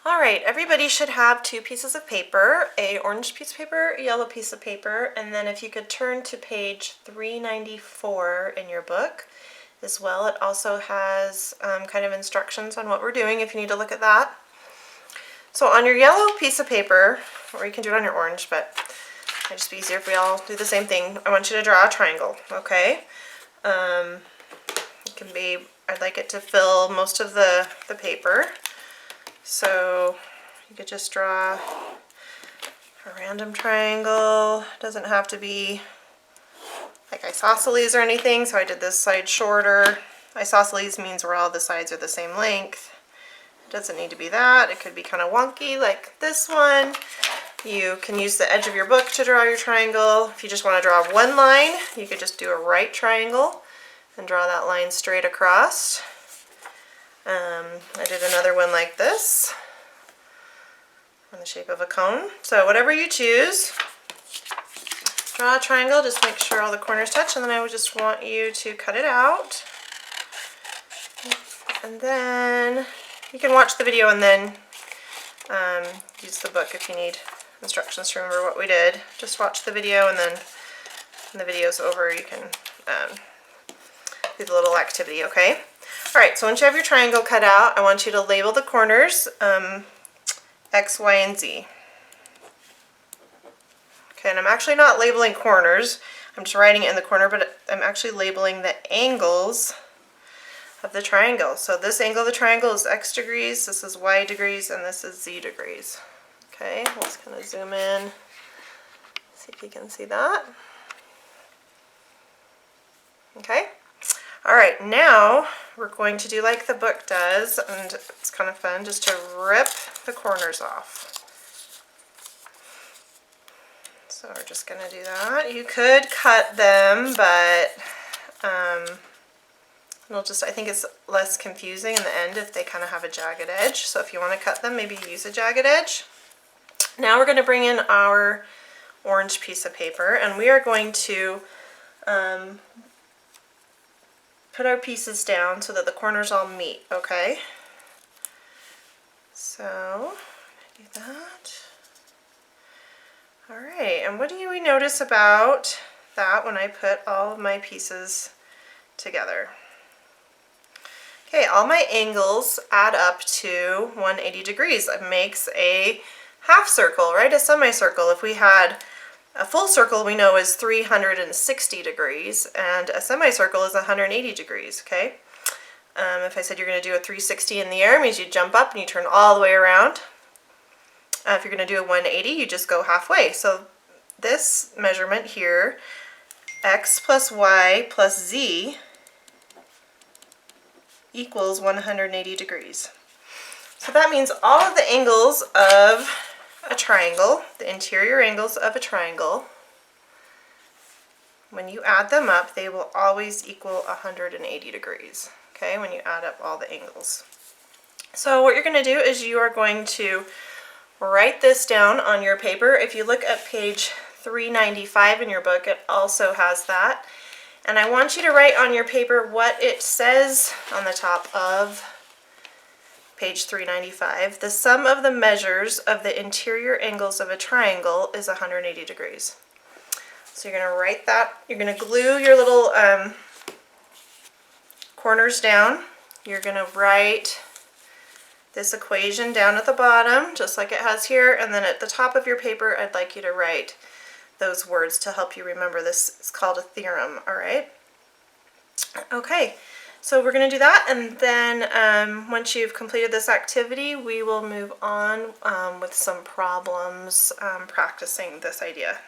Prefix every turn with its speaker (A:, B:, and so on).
A: All right, everybody should have two pieces of paper, a orange piece of paper, a yellow piece of paper, and then if you could turn to page 394 in your book as well. It also has kind of instructions on what we're doing if you need to look at that. So on your yellow piece of paper, or you can do it on your orange, but it'd just be easier if we all do the same thing. I want you to draw a triangle, okay? It can be, I'd like it to fill most of the paper. So you could just draw a random triangle. It doesn't have to be like isosceles or anything, so I did this side shorter. Isosceles means where all the sides are the same length. It doesn't need to be that. It could be kind of wonky like this one. You can use the edge of your book to draw your triangle. If you just want to draw one line, you could just do a right triangle and draw that line straight across. I did another one like this in the shape of a cone. So whatever you choose, draw a triangle, just make sure all the corners touch, and then I would just want you to cut it out. And then you can watch the video and then use the book if you need instructions to remember what we did. Just watch the video, and then when the video's over you can do the little activity, okay? Alright, so once you have your triangle cut out, I want you to label the corners X, Y, and Z. Okay, and I'm actually not labeling corners. I'm just writing it in the corner, but I'm actually labeling the angles of the triangle. So this angle of the triangle is X degrees, this is Y degrees, and this is Z degrees. Okay, let's kind of zoom in, see if you can see that. Okay. All right, now we're going to do like the book does, and it's kind of fun just to rip the corners off. So we're just going to do that. You could cut them, but I think it's less confusing in the end if they kind of have a jagged edge. So if you want to cut them, maybe use a jagged edge. Now we're going to bring in our orange piece of paper, and we are going to put our pieces down so that the corners all meet, okay? So, do that. Alright, and what do we notice about that when I put all of my pieces together? Okay, all my angles add up to 180 degrees. It makes a half circle, right? A semicircle. If we had a full circle, we know is 360 degrees, and a semicircle is 180 degrees, okay? If I said you're going to do a 360 in the air, it means you jump up and you turn all the way around. If you're going to do a 180, you just go halfway. So this measurement here, X plus Y plus Z, equals 180 degrees. So that means all of the angles of a triangle, the interior angles of a triangle, when you add them up, they will always equal 180 degrees, okay, when you add up all the angles. So what you're going to do is you are going to write this down on your paper. If you look at page 395 in your book, it also has that. And I want you to write on your paper what it says on the top of page 395. The sum of the measures of the interior angles of a triangle is 180 degrees. So you're going to write that. You're going to glue your little corners down. You're going to write this equation down at the bottom, just like it has here, and then at the top of your paper, I'd like you to write those words to help you remember. This is called a theorem, all right? Okay. So we're going to do that, and then once you've completed this activity, we will move on with some problems practicing this idea.